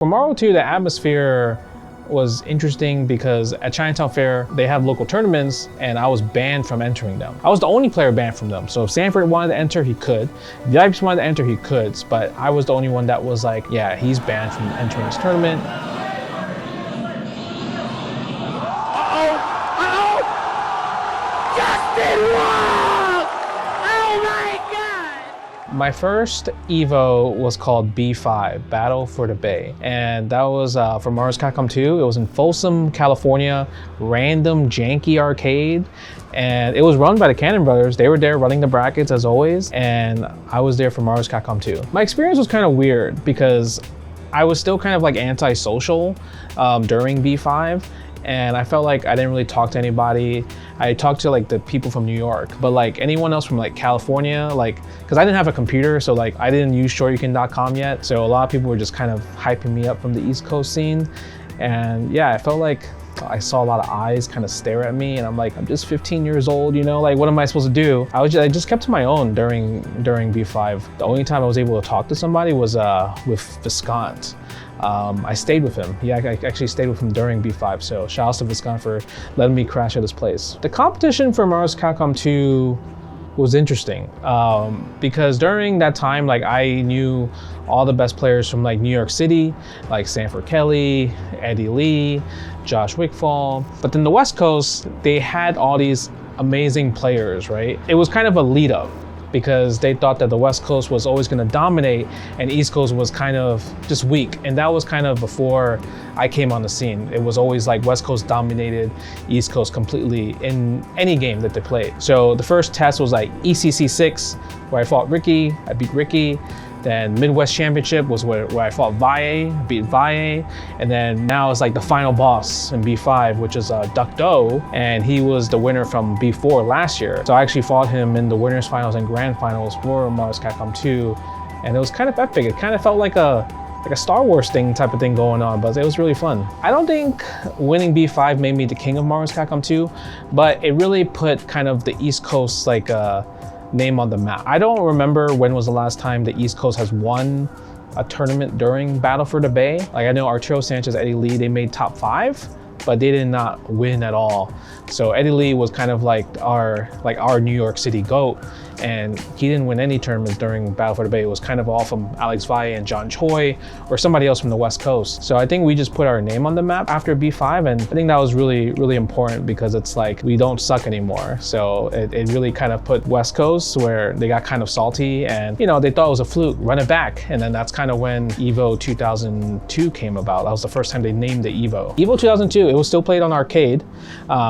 For Marvel 2, the atmosphere was interesting because at Chinatown Fair, they have local tournaments and I was banned from entering them. I was the only player banned from them. So if Sanford wanted to enter, he could. If the Ipes wanted to enter, he could. But I was the only one that was like, yeah, he's banned from entering this tournament. Justin Wong! Oh my God! My first Evo was called B5, Battle for the Bay. And that was for Marvel's Capcom 2. It was in Folsom, California, random janky arcade. And it was run by the Cannon brothers. They were there running the brackets as always. And I was there for Marvel's Capcom 2. My experience was kind of weird because I was still kind of like antisocial during B5. And I felt like I didn't really talk to anybody. I talked to like the people from New York, but like anyone else from like California, like, cause I didn't have a computer, so like I didn't use shoryuken.com yet. So a lot of people were just kind of hyping me up from the East Coast scene. And yeah, I felt like I saw a lot of eyes kind of stare at me and I'm like, I'm just 15 years old, you know, like what am I supposed to do? I just kept to my own during B5. The only time I was able to talk to somebody was with Viscount. I stayed with him. I actually stayed with him during B5, so shout out to Viscount for letting me crash at his place. The competition for Marvel's Capcom 2 was interesting because during that time, like I knew all the best players from like New York City, like Sanford Kelly, Eddie Lee, Josh Wickfall. But then the West Coast, they had all these amazing players, right? It was kind of a lead up because they thought that the West Coast was always gonna dominate and East Coast was kind of just weak. And that was kind of before I came on the scene. It was always like West Coast dominated East Coast completely in any game that they played. So the first test was like ECC 6, where I fought Ricky, I beat Ricky. Then Midwest Championship was where I fought Valle, beat Valle. And then now it's like the final boss in B5, which is Duck Doe. And he was the winner from B4 last year. So I actually fought him in the winners finals and grand finals for Marvel's Capcom 2. And it was kind of epic. It kind of felt like a Star Wars thing type of thing going on, but it was really fun. I don't think winning B5 made me the king of Marvel's Capcom 2, but it really put kind of the East Coast like name on the map. I don't remember when was the last time the East Coast has won a tournament during Battle for the Bay. Like I know Arturo Sanchez, Eddie Lee, they made top 5, but they did not win at all. So Eddie Lee was kind of like our New York City GOAT, and he didn't win any tournaments during Battle for the Bay. It was kind of all from Alex Valle and John Choi or somebody else from the West Coast. So I think we just put our name on the map after B5, and I think that was really, really important because it's like we don't suck anymore. So it really kind of put West Coast where they got kind of salty and, you know, they thought it was a fluke, run it back. And then that's kind of when Evo 2002 came about. That was the first time they named the Evo. Evo 2002, it was still played on arcade,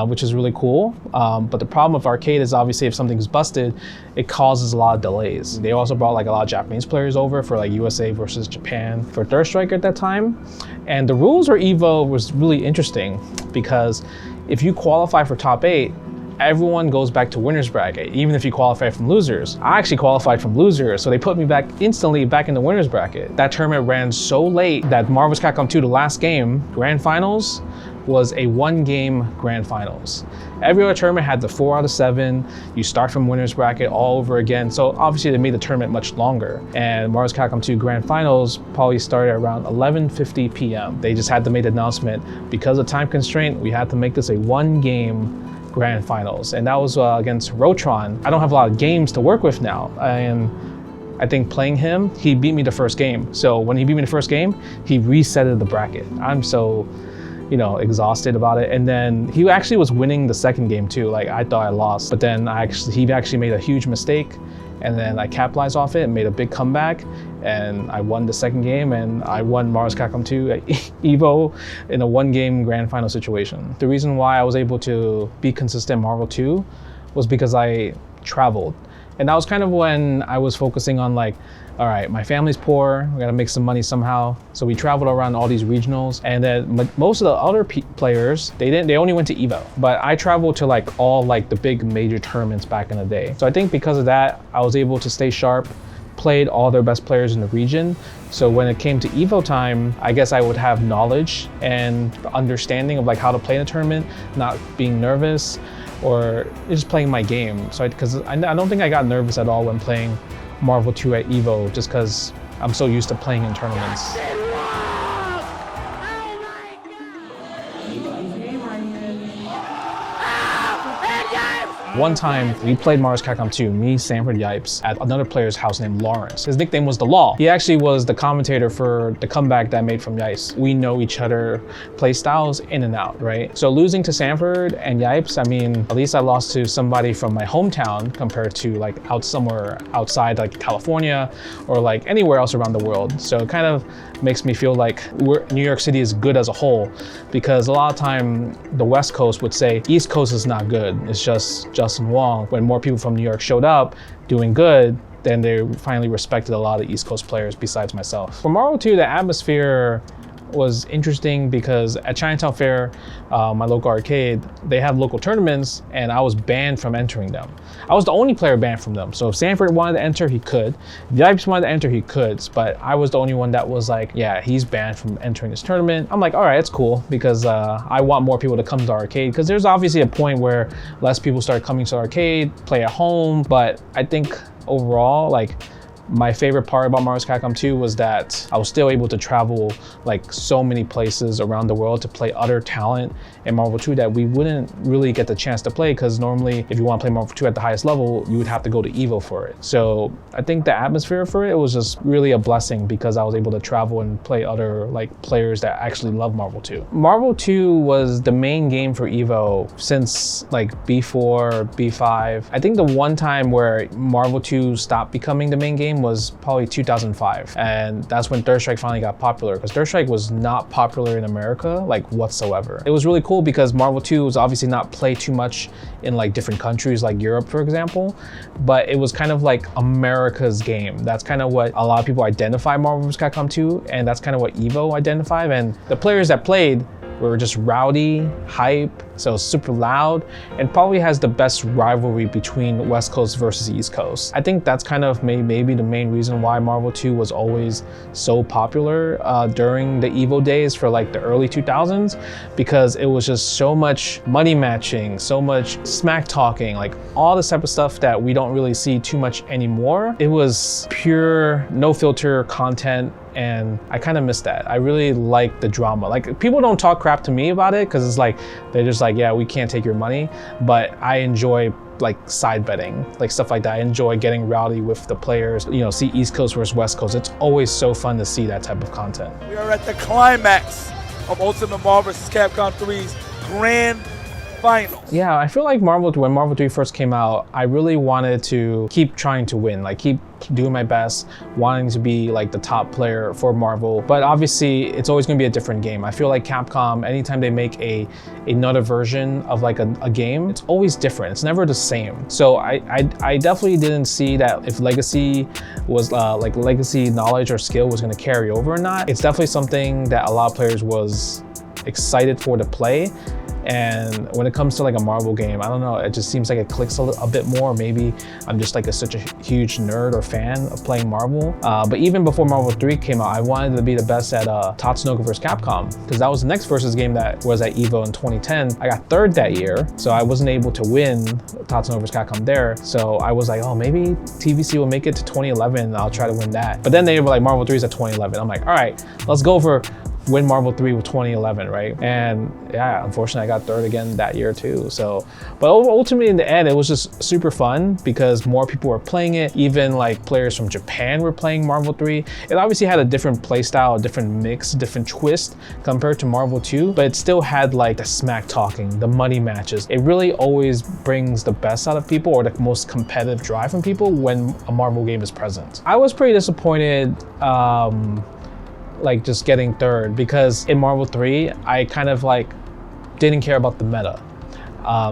which is really cool. But the problem with arcade is obviously if something's busted, it causes a lot of delays. They also brought like a lot of Japanese players over for like USA versus Japan for Third Strike at that time. And the rules for Evo was really interesting because if you qualify for top 8, everyone goes back to winner's bracket, even if you qualify from losers. I actually qualified from losers, so they put me instantly back in the winner's bracket. That tournament ran so late that Marvel's Capcom 2, the last game, grand finals, was a 1-game grand finals. Every other tournament had the 4 out of 7. You start from winner's bracket all over again. So obviously they made the tournament much longer. And Marvel's Capcom 2 grand finals probably started around 11:50 p.m. They just had to make the announcement, because of time constraint, we had to make this a 1-game grand finals. And that was against Rotron. I don't have a lot of games to work with now. And I think playing him, he beat me the first game. So when he beat me the first game, he resetted the bracket. I'm so, you know, exhausted about it. And then he actually was winning the second game too. Like I thought I lost, but then he actually made a huge mistake, and then I capitalized off it and made a big comeback, and I won the second game, and I won Marvel's Capcom 2 at Evo in a 1-game grand final situation. The reason why I was able to be consistent in Marvel 2 was because I traveled. And that was kind of when I was focusing on like, all right, my family's poor, we gotta make some money somehow. So we traveled around all these regionals, and then most of the other players, they only went to Evo. But I traveled to like all like the big major tournaments back in the day. So I think because of that, I was able to stay sharp, played all their best players in the region. So when it came to Evo time, I guess I would have knowledge and understanding of like how to play in a tournament, not being nervous, or just playing my game. So because I don't think I got nervous at all when playing Marvel 2 at Evo, just because I'm so used to playing in tournaments. One time, we played Marvel's Capcom 2, me, Sanford, Yipes, at another player's house named Lawrence. His nickname was The Law. He actually was the commentator for the comeback that I made from Yipes. We know each other play styles in and out, right? So losing to Sanford and Yipes, I mean, at least I lost to somebody from my hometown compared to like somewhere outside like California or like anywhere else around the world. So it kind of makes me feel like New York City is good as a whole, because a lot of time the West Coast would say East Coast is not good. It's just Justin Wong. When more people from New York showed up doing good, then they finally respected a lot of East Coast players besides myself. For Marvel 2, the atmosphere was interesting because at Chinatown Fair, my local arcade, they have local tournaments and I was banned from entering them. I was the only player banned from them. So if Sanford wanted to enter, he could. If Yipes wanted to enter, he could. But I was the only one that was like, yeah, he's banned from entering this tournament. I'm like, all right, it's cool, because I want more people to come to the arcade, because there's obviously a point where less people start coming to the arcade, play at home. But I think overall, like, my favorite part about Marvel's Capcom 2 was that I was still able to travel like so many places around the world to play other talent in Marvel 2 that we wouldn't really get the chance to play, because normally if you want to play Marvel 2 at the highest level, you would have to go to Evo for it. So I think the atmosphere for it was just really a blessing, because I was able to travel and play other like players that actually love Marvel 2. Marvel 2 was the main game for Evo since like B4, B5. I think the one time where Marvel 2 stopped becoming the main game was probably 2005, and that's when Third Strike finally got popular, because Third Strike was not popular in America like whatsoever. It was really cool because Marvel 2 was obviously not played too much in like different countries like Europe, for example, but it was kind of like America's game. That's kind of what a lot of people identify Marvel vs. Capcom 2, and that's kind of what Evo identified. And the players that played were just rowdy, hype, so super loud, and probably has the best rivalry between West Coast versus East Coast. I think that's kind of maybe the main reason why Marvel 2 was always so popular during the Evo days for like the early 2000s, because it was just so much money matching, so much smack talking, like all this type of stuff that we don't really see too much anymore. It was pure, no filter content, and I kind of miss that. I really like the drama. Like, people don't talk crap to me about it because it's like, they're just like, yeah, we can't take your money, but I enjoy like side betting, like stuff like that. I enjoy getting rowdy with the players, you know, see East Coast versus West Coast. It's always so fun to see that type of content. We are at the climax of Ultimate Marvel vs. Capcom 3's grand finals. Yeah, I feel like when Marvel 3 first came out, I really wanted to keep trying to win, like keep doing my best, wanting to be like the top player for Marvel. But obviously, it's always going to be a different game. I feel like Capcom, anytime they make another version of like a game, it's always different. It's never the same. So I definitely didn't see that if Legacy was like legacy knowledge or skill was going to carry over or not. It's definitely something that a lot of players was excited for to play. And when it comes to like a Marvel game, I don't know, it just seems like it clicks a bit more. Maybe I'm just like such a huge nerd or fan of playing Marvel. But even before Marvel 3 came out, I wanted to be the best at Tatsunoko vs. Capcom, because that was the next versus game that was at Evo in 2010. I got third that year, so I wasn't able to win Tatsunoko vs. Capcom there. So I was like, oh, maybe TVC will make it to 2011 and I'll try to win that. But then they were like, Marvel 3 is at 2011. I'm like, all right, let's go for win Marvel 3 with 2011, right? And yeah, unfortunately I got third again that year too. So, but ultimately in the end, it was just super fun because more people were playing it. Even like players from Japan were playing Marvel 3. It obviously had a different play style, a different mix, different twist compared to Marvel 2, but it still had like the smack talking, the money matches. It really always brings the best out of people, or the most competitive drive from people when a Marvel game is present. I was pretty disappointed like just getting third, because in Marvel 3, I kind of like didn't care about the meta.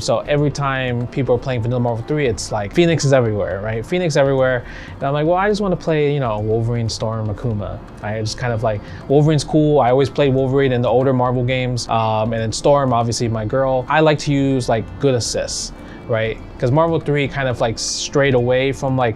So every time people are playing vanilla Marvel 3, it's like Phoenix is everywhere, right? Phoenix everywhere. And I'm like, well, I just want to play, you know, Wolverine, Storm, Akuma. I just kind of like, Wolverine's cool. I always played Wolverine in the older Marvel games. And then Storm, obviously my girl. I like to use like good assists, right? Because Marvel 3 kind of like strayed away from like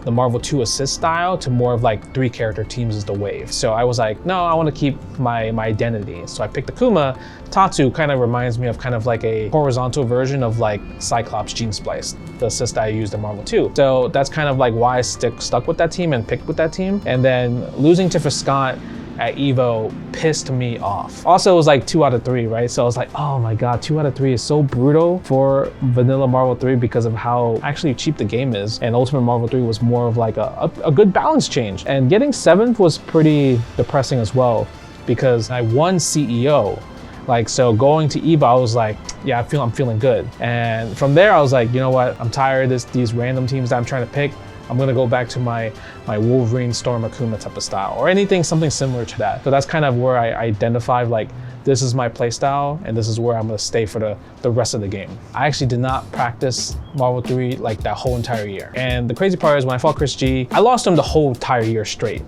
the Marvel 2 assist style to more of like 3 character teams as the wave. So I was like, no, I want to keep my identity. So I picked Akuma. Tatsu kind of reminds me of kind of like a horizontal version of like Cyclops Gene Splice, the assist I used in Marvel 2. So that's kind of like why I stuck with that team and picked with that team. And then losing to Friscant at Evo pissed me off. Also, it was like 2 out of 3, right? So I was like, oh my God, 2 out of 3 is so brutal for vanilla Marvel 3 because of how actually cheap the game is. And Ultimate Marvel 3 was more of like a good balance change. And getting 7th was pretty depressing as well because I won CEO. Like, so going to Evo, I was like, yeah, I'm feeling good. And from there, I was like, you know what? I'm tired of these random teams that I'm trying to pick. I'm gonna go back to my Wolverine, Storm, Akuma type of style, or something similar to that. So that's kind of where I identified like, this is my play style, and this is where I'm gonna stay for the rest of the game. I actually did not practice Marvel 3 like that whole entire year. And the crazy part is when I fought Chris G, I lost him the whole entire year straight.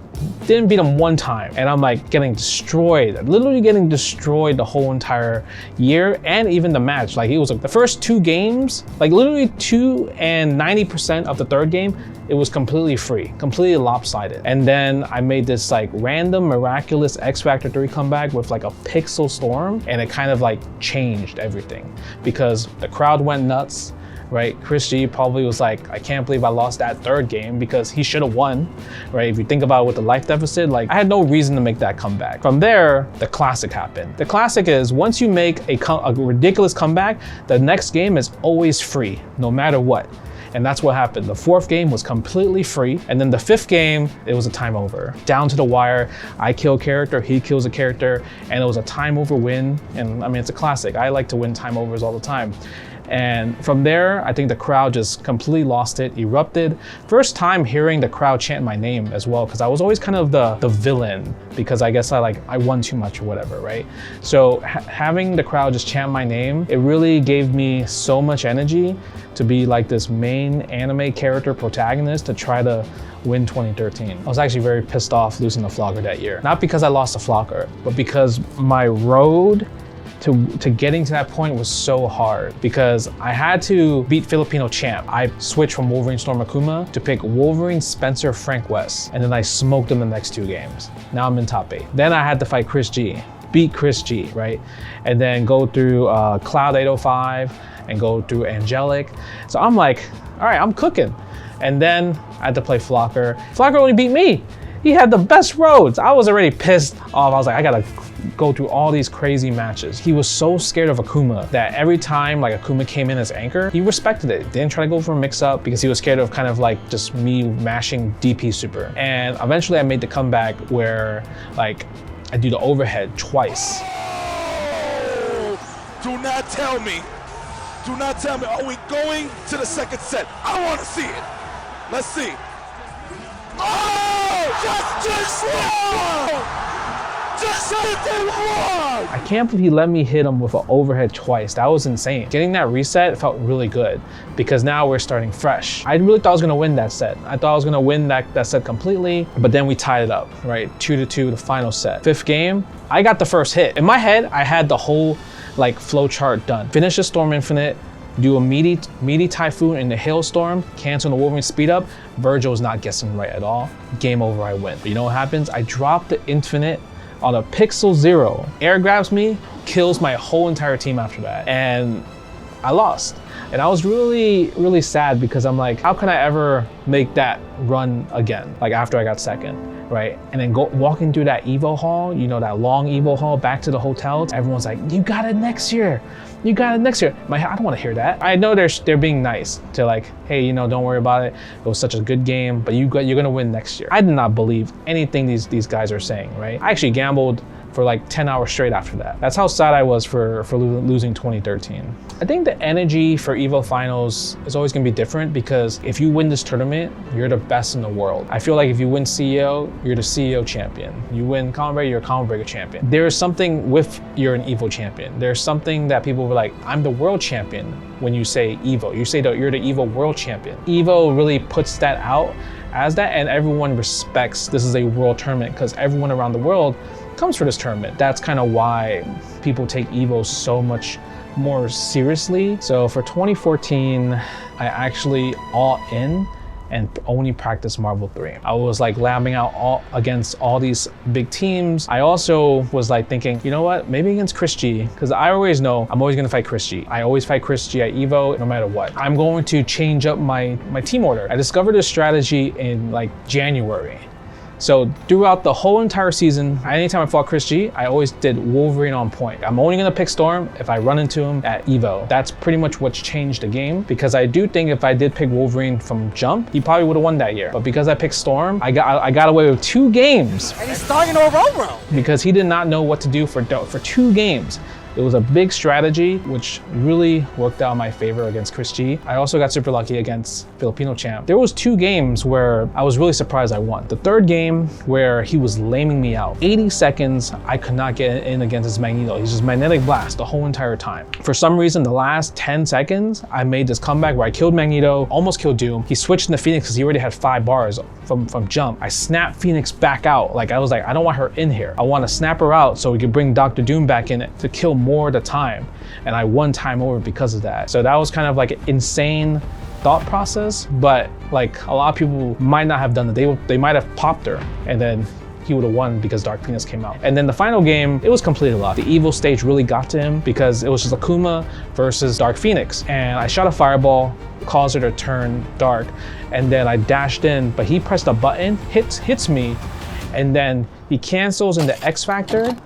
Didn't beat him one time, and I'm like getting destroyed, literally getting destroyed the whole entire year, and even the match. Like, it was like the first 2 games, like literally 2 and 90% of the 3rd game, it was completely free, completely lopsided. And then I made this like random miraculous X Factor 3 comeback with like a pixel storm, and it kind of like changed everything because the crowd went nuts. Right, Chris G probably was like, I can't believe I lost that 3rd game because he should have won, right? If you think about it with the life deficit, like I had no reason to make that comeback. From there, the classic happened. The classic is once you make a ridiculous comeback, the next game is always free, no matter what. And that's what happened. The 4th game was completely free. And then the 5th game, it was a time over. Down to the wire, I kill a character, he kills a character, and it was a time over win. And I mean, it's a classic. I like to win time overs all the time. And from there, I think the crowd just completely lost it, erupted. First time hearing the crowd chant my name as well, because I was always kind of the villain, because I guess I won too much or whatever, right? So having the crowd just chant my name, it really gave me so much energy to be like this main anime character protagonist to try to win 2013. I was actually very pissed off losing the Flogger that year. Not because I lost the Flogger, but because my road to getting to that point was so hard because I had to beat Filipino champ. I switched from Wolverine Storm Akuma to pick Wolverine Spencer Frank West, and then I smoked him the next 2 games. Now I'm in top 8. Then I had to fight Chris G, beat Chris G, right? And then go through Cloud 805 and go through Angelic. So I'm like, all right, I'm cooking. And then I had to play Flocker. Flocker only beat me. He had the best roads. I was already pissed off. I was like, I gotta go through all these crazy matches. He was so scared of Akuma that every time like Akuma came in as anchor, he respected it. Didn't try to go for a mix up because he was scared of kind of like just me mashing DP super. And eventually I made the comeback where like I do the overhead twice. Do not tell me. Do not tell me. Are we going to the 2nd set? I want to see it. Let's see. Oh! Justin Wong! Justin Wong! I can't believe he let me hit him with an overhead twice. That was insane. Getting that reset felt really good because now we're starting fresh. I really thought I was gonna win that set. I thought I was gonna win that set completely, but then we tied it up, right? 2-2, the final set. 5th game, I got the first hit. In my head, I had the whole like flow chart done. Finish the Storm Infinite, do a meaty Typhoon in the Hailstorm, cancel the Wolverine speed up. Virgil's not guessing right at all. Game over, I win. But you know what happens? I drop the Infinite on a Pixel 0. Air grabs me, kills my whole entire team after that. And I lost. And I was really, really sad because I'm like, how can I ever make that run again? Like after I got 2nd, right? And then walking through that Evo hall, you know, that long Evo hall back to the hotel, everyone's like, you got it next year. You got it next year. I don't want to hear that. I know they're being nice to like, hey, you know, don't worry about it. It was such a good game, but you're gonna win next year. I did not believe anything these guys are saying, right? I actually gambled for like 10 hours straight after that. That's how sad I was for losing 2013. I think the energy for Evo Finals is always gonna be different because if you win this tournament, you're the best in the world. I feel like if you win CEO, you're the CEO champion. You win Common Breaker, you're a Common Breaker champion. There is something with you're an Evo champion. There's something that people were like, I'm the world champion when you say Evo. You say that you're the Evo world champion. Evo really puts that out as that, and everyone respects this is a world tournament because everyone around the world comes for this tournament. That's kind of why people take Evo so much more seriously. So for 2014, I actually all in and only practiced Marvel 3. I was like labbing out against all these big teams. I also was like thinking, you know what, maybe against Chris G, because I always know I'm always gonna fight Chris G. I always fight Chris G at Evo no matter what. I'm going to change up my team order. I discovered this strategy in like January. So throughout the whole entire season, anytime I fought Chris G, I always did Wolverine on point. I'm only gonna pick Storm if I run into him at Evo. That's pretty much what's changed the game, because I do think if I did pick Wolverine from jump, he probably would have won that year. But because I picked Storm, I got away with 2 games. And he's starting to roll. Because he did not know what to do for 2 games. It was a big strategy, which really worked out in my favor against Chris G. I also got super lucky against Filipino champ. There was 2 games where I was really surprised I won. The 3rd game where he was laming me out. 80 seconds, I could not get in against his Magneto. He's just magnetic blast the whole entire time. For some reason, the last 10 seconds, I made this comeback where I killed Magneto, almost killed Doom. He switched into Phoenix because he already had 5 bars from jump. I snapped Phoenix back out. Like I was like, I don't want her in here. I want to snap her out so we could bring Dr. Doom back in to kill more at a time. And I won time over because of that. So that was kind of like an insane thought process, but like a lot of people might not have done it. They might have popped her and then he would have won because Dark Phoenix came out. And then the final game, it was completely luck. The Evo stage really got to him because it was just Akuma versus Dark Phoenix. And I shot a fireball, caused her to turn dark, and then I dashed in, but he pressed a button, hits me, and then he cancels into X Factor,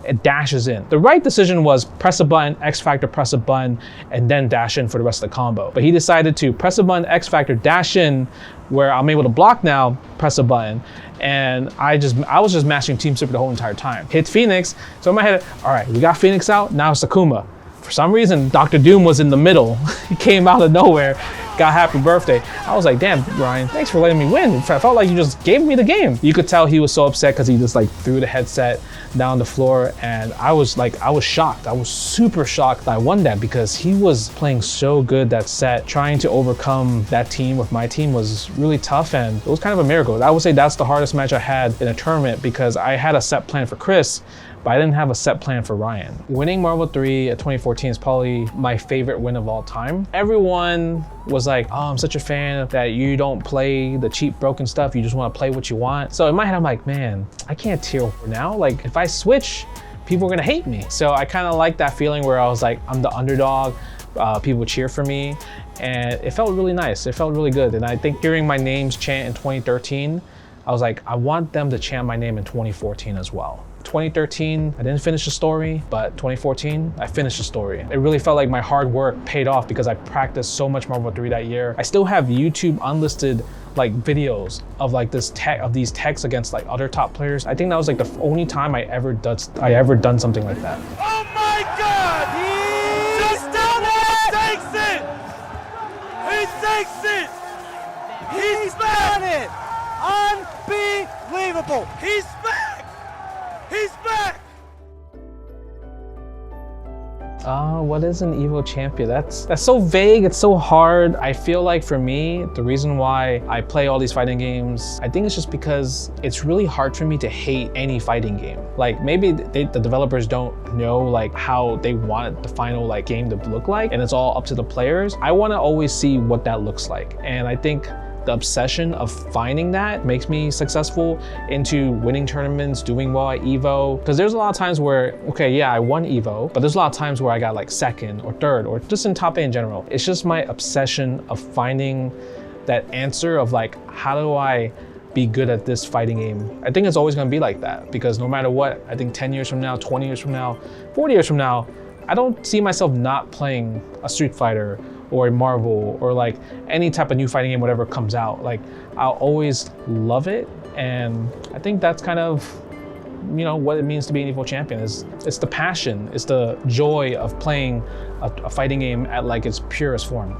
it dashes in. The right decision was press a button, X Factor, press a button, and then dash in for the rest of the combo. But he decided to press a button, X Factor, dash in, where I'm able to block now, press a button. And I was just mashing Team Super the whole entire time. Hit Phoenix, so in my head, all right, we got Phoenix out, now it's Akuma. For some reason, Dr. Doom was in the middle. He came out of nowhere, got happy birthday. I was like, damn, Ryan, thanks for letting me win. I felt like you just gave me the game. You could tell he was so upset because he just like threw the headset down the floor, and I was shocked. I was super shocked that I won that because he was playing so good that set. Trying to overcome that team with my team was really tough, and it was kind of a miracle. I would say that's the hardest match I had in a tournament because I had a set plan for Chris, but I didn't have a set plan for Ryan. Winning Marvel 3 at 2014 is probably my favorite win of all time. Everyone was like, oh, I'm such a fan that you don't play the cheap broken stuff, you just want to play what you want. So in my head, I'm like, man, I can't tier 4 now. Like if I switch, people are gonna hate me. So I kind of like that feeling where I was like, I'm the underdog, people cheer for me, and it felt really nice. It felt really good. And I think hearing my name's chant in 2013, I was like, I want them to chant my name in 2014 as well. 2013, I didn't finish the story, but 2014, I finished the story. It really felt like my hard work paid off because I practiced so much Marvel 3 that year. I still have YouTube unlisted like videos of like these techs against like other top players. I think that was like the only time I ever done something like that. Oh my God! He's done it! He takes it! He's back! Unbelievable! He's back! He's back! What is an Evo Champion? That's so vague, it's so hard. I feel like for me, the reason why I play all these fighting games, I think it's just because it's really hard for me to hate any fighting game. Like maybe the developers don't know like how they want the final like game to look like, and it's all up to the players. I want to always see what that looks like. And I think the obsession of finding that makes me successful into winning tournaments, doing well at Evo. Because there's a lot of times where, okay, yeah, I won Evo, but there's a lot of times where I got like 2nd or 3rd or just in top 8 in general. It's just my obsession of finding that answer of like, how do I be good at this fighting game? I think it's always gonna be like that because no matter what, I think 10 years from now, 20 years from now, 40 years from now, I don't see myself not playing a Street Fighter or a Marvel or like any type of new fighting game, whatever comes out. Like I'll always love it. And I think that's kind of, you know, what it means to be an Evo champion is it's the passion, it's the joy of playing a fighting game at like its purest form.